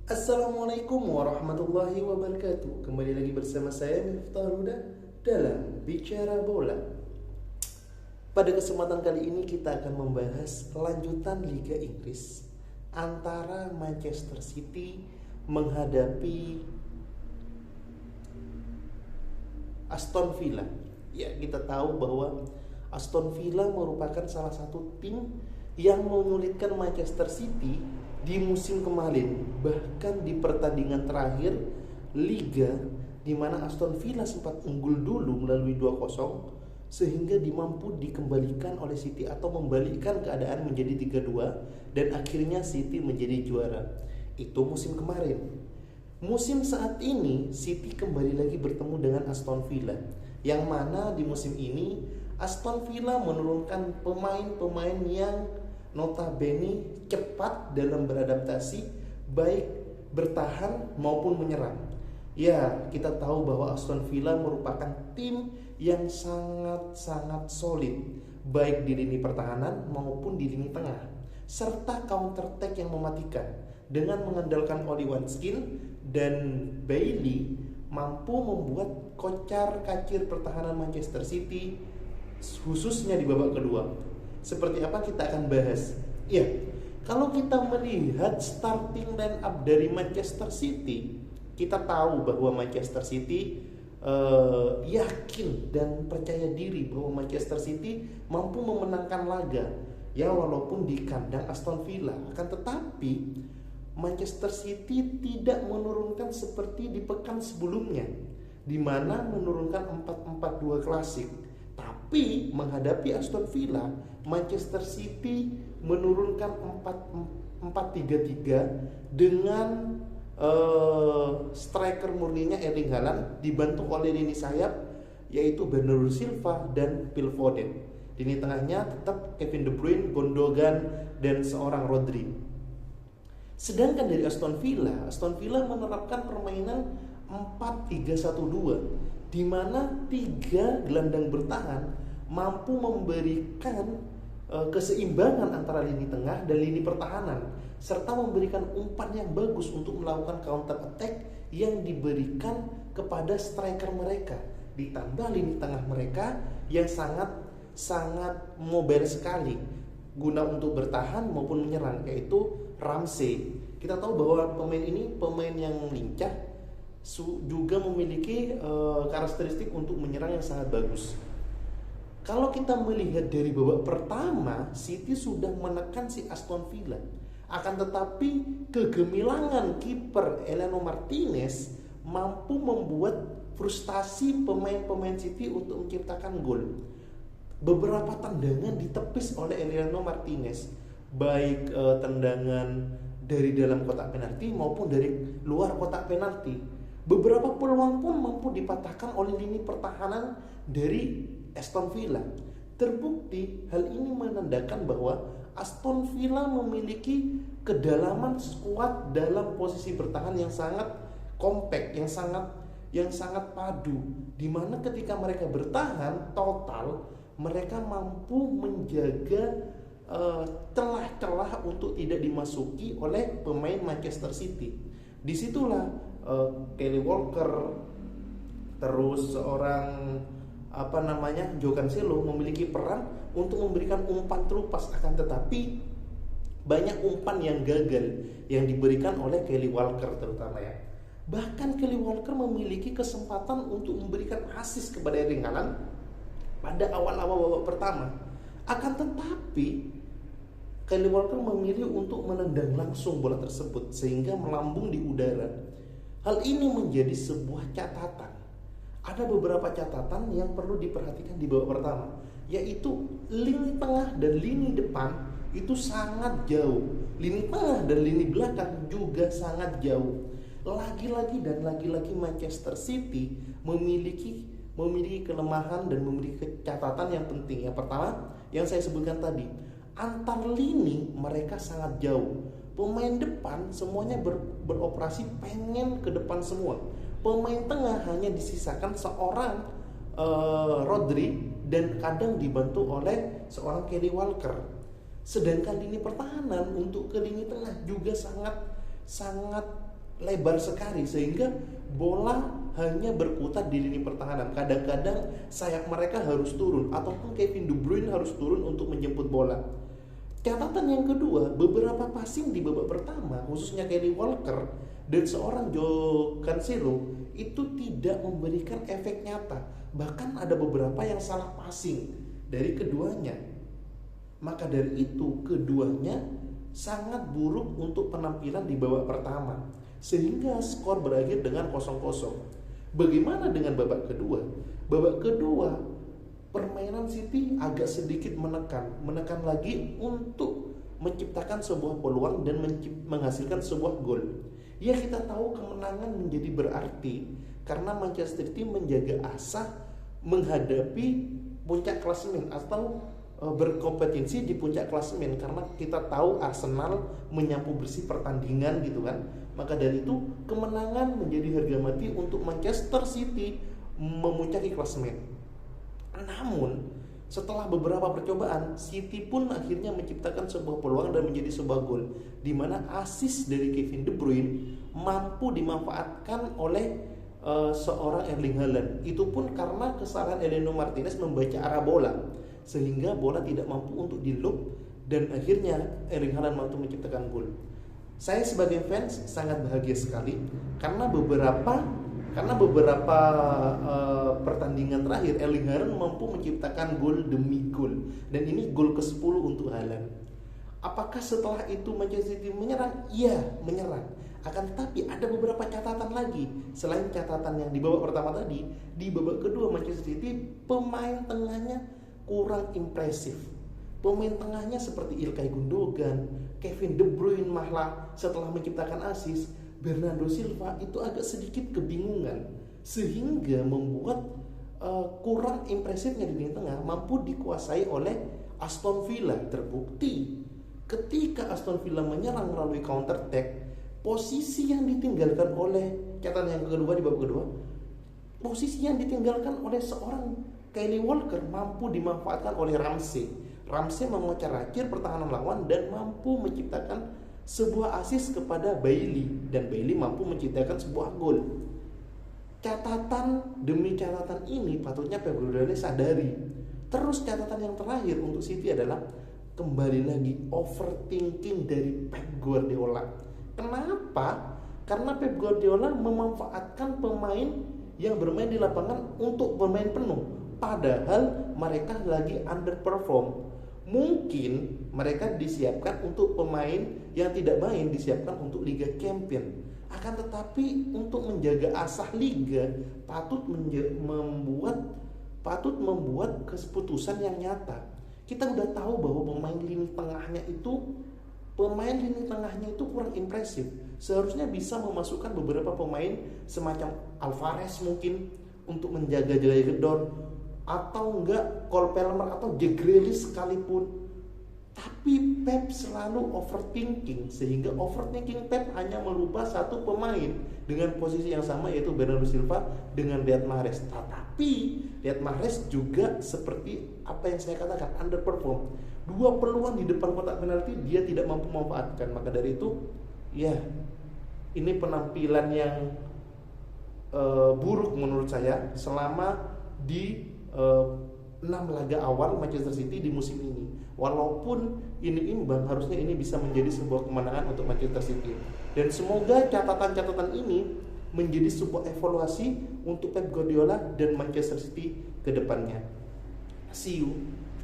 Assalamualaikum warahmatullahi wabarakatuh. Kembali lagi bersama saya Miftah Huda dalam Bicara Bola. Pada kesempatan kali ini kita akan membahas lanjutan Liga Inggris antara Manchester City menghadapi Aston Villa. Ya, kita tahu bahwa Aston Villa merupakan salah satu tim yang menyulitkan Manchester City di musim kemarin, bahkan di pertandingan terakhir Liga di mana Aston Villa sempat unggul dulu melalui 2-0 sehingga dimampu dikembalikan oleh City atau membalikkan keadaan menjadi 3-2 dan akhirnya City menjadi juara. Itu musim kemarin. Musim saat ini City kembali lagi bertemu dengan Aston Villa, yang mana di musim ini Aston Villa menurunkan pemain-pemain yang notabene cepat dalam beradaptasi, baik bertahan maupun menyerang. Ya, kita tahu bahwa Aston Villa merupakan tim yang sangat-sangat solid, baik di lini pertahanan maupun di lini tengah, serta counter attack yang mematikan. Dengan mengandalkan Oli Watkins dan Bailey, mampu membuat kocar-kacir pertahanan Manchester City, khususnya di babak kedua. Seperti apa kita akan bahas. Ya, kalau kita melihat starting line up dari Manchester City, kita tahu bahwa Manchester City yakin dan percaya diri bahwa Manchester City mampu memenangkan laga, ya walaupun di kandang Aston Villa. Akan tetapi Manchester City tidak menurunkan seperti di pekan sebelumnya, di mana menurunkan 4-4-2 klasik. Tapi menghadapi Aston Villa, Manchester City menurunkan 4-4-3-3 dengan striker murninya Erling Haaland dibantu oleh lini sayap yaitu Bernardo Silva dan Phil Foden. Lini tengahnya tetap Kevin De Bruyne, Gundogan dan seorang Rodri. Sedangkan dari Aston Villa menerapkan permainan 4-3-1-2 di mana 3 gelandang bertahan mampu memberikan keseimbangan antara lini tengah dan lini pertahanan, serta memberikan umpan yang bagus untuk melakukan counter attack yang diberikan kepada striker mereka, ditambah lini tengah mereka yang sangat mobile sekali guna untuk bertahan maupun menyerang, yaitu Ramsey. Kita tahu bahwa pemain ini pemain yang lincah, juga memiliki karakteristik untuk menyerang yang sangat bagus. Kalau kita melihat dari babak pertama, City sudah menekan si Aston Villa. Akan tetapi kegemilangan kiper Emiliano Martinez mampu membuat frustasi pemain-pemain City untuk menciptakan gol. Beberapa tendangan ditepis oleh Emiliano Martinez, baik tendangan dari dalam kotak penalti maupun dari luar kotak penalti. Beberapa peluang pun mampu dipatahkan oleh lini pertahanan dari Aston Villa. Terbukti hal ini menandakan bahwa Aston Villa memiliki kedalaman skuad dalam posisi bertahan yang sangat kompak, yang sangat padu, di mana ketika mereka bertahan total, mereka mampu menjaga celah-celah untuk tidak dimasuki oleh pemain Manchester City. Disitulah Kyle Walker, terus seorang Joe Cancelo memiliki peran untuk memberikan umpan terupas. Akan tetapi banyak umpan yang gagal yang diberikan oleh Kyle Walker terutama ya. Bahkan Kyle Walker memiliki kesempatan untuk memberikan assist kepada Erling Haaland pada awal-awal babak pertama. Akan tetapi Kyle Walker memilih untuk menendang langsung bola tersebut sehingga melambung di udara. Hal ini menjadi sebuah catatan. Ada beberapa catatan yang perlu diperhatikan di babak pertama, yaitu lini tengah dan lini depan itu sangat jauh. Lini tengah dan lini belakang juga sangat jauh. Lagi-lagi Manchester City memiliki kelemahan dan memiliki catatan yang penting. Yang pertama, yang saya sebutkan tadi, antar lini mereka sangat jauh. Pemain depan semuanya beroperasi pengen ke depan semua. Pemain tengah hanya disisakan seorang Rodri dan kadang dibantu oleh seorang Kyle Walker. Sedangkan lini pertahanan untuk ke lini tengah juga sangat lebar sekali sehingga bola hanya berkutat di lini pertahanan. Kadang-kadang sayap mereka harus turun ataupun Kevin De Bruyne harus turun untuk menjemput bola. Catatan yang kedua, beberapa passing di babak pertama, khususnya Kyle Walker dan seorang Joao Cancelo itu tidak memberikan efek nyata. Bahkan ada beberapa yang salah passing dari keduanya. Maka dari itu, keduanya sangat buruk untuk penampilan di babak pertama, sehingga skor berakhir dengan 0-0. Bagaimana dengan babak kedua? Babak kedua, permainan City agak sedikit menekan lagi untuk menciptakan sebuah peluang dan menghasilkan sebuah gol. Ya, kita tahu kemenangan menjadi berarti karena Manchester City menjaga asa menghadapi puncak klasemen atau berkompetensi di puncak klasemen, karena kita tahu Arsenal menyapu bersih pertandingan gitu kan. Maka dari itu kemenangan menjadi harga mati untuk Manchester City memuncaki klasemen. Namun setelah beberapa percobaan, City pun akhirnya menciptakan sebuah peluang dan menjadi sebuah gol, di mana assist dari Kevin De Bruyne mampu dimanfaatkan oleh seorang Erling Haaland. Itu pun karena kesalahan Emiliano Martinez membaca arah bola, sehingga bola tidak mampu untuk di-loop dan akhirnya Erling Haaland mampu menciptakan gol. Saya sebagai fans sangat bahagia sekali karena beberapa pertandingan terakhir Erling Haaland mampu menciptakan gol demi gol, dan ini gol ke-10 untuk Haaland. Apakah setelah itu Manchester City menyerang? Iya, menyerang. Akan tetapi ada beberapa catatan lagi. Selain catatan yang di babak pertama tadi, di babak kedua Manchester City pemain tengahnya kurang impresif. Pemain tengahnya seperti Ilkay Gundogan, Kevin De Bruyne malah setelah menciptakan assist, Bernardo Silva itu agak sedikit kebingungan, sehingga membuat kurang impresifnya di lini tengah mampu dikuasai oleh Aston Villa. Terbukti ketika Aston Villa menyerang melalui counter attack, posisi yang ditinggalkan oleh catatan yang kedua di babak kedua, posisi yang ditinggalkan oleh seorang Kyle Walker mampu dimanfaatkan oleh Ramsey. Ramsey memocar-acir pertahanan lawan dan mampu menciptakan sebuah assist kepada Bailey, dan Bailey mampu menciptakan sebuah gol. Catatan demi catatan ini patutnya Pep Guardiola sadari. Terus catatan yang terakhir untuk City adalah kembali lagi overthinking dari Pep Guardiola. Kenapa? Karena Pep Guardiola memanfaatkan pemain yang bermain di lapangan untuk bermain penuh, padahal mereka lagi underperform. Mungkin mereka disiapkan untuk pemain yang tidak main, disiapkan untuk Liga Champion. Akan tetapi untuk menjaga asah Liga patut membuat keputusan yang nyata. Kita udah tahu bahwa pemain lini tengahnya itu kurang impresif. Seharusnya bisa memasukkan beberapa pemain semacam Alvarez mungkin untuk menjaga-jaga gedor, atau enggak Cole Palmer atau Jack Grealish sekalipun. Tapi Pep selalu overthinking, sehingga overthinking Pep hanya merubah satu pemain dengan posisi yang sama, yaitu Bernardo Silva dengan Riyad Mahrez. Tetapi Riyad Mahrez juga seperti apa yang saya katakan, underperform. Dua peluang di depan kotak penalti dia tidak mampu memanfaatkan. Maka dari itu, ya, ini penampilan yang buruk menurut saya selama di 6 laga awal Manchester City di musim ini. Walaupun ini imbang, harusnya ini bisa menjadi sebuah kemenangan untuk Manchester City. Dan semoga catatan-catatan ini menjadi sebuah evaluasi untuk Pep Guardiola dan Manchester City ke depannya. See you.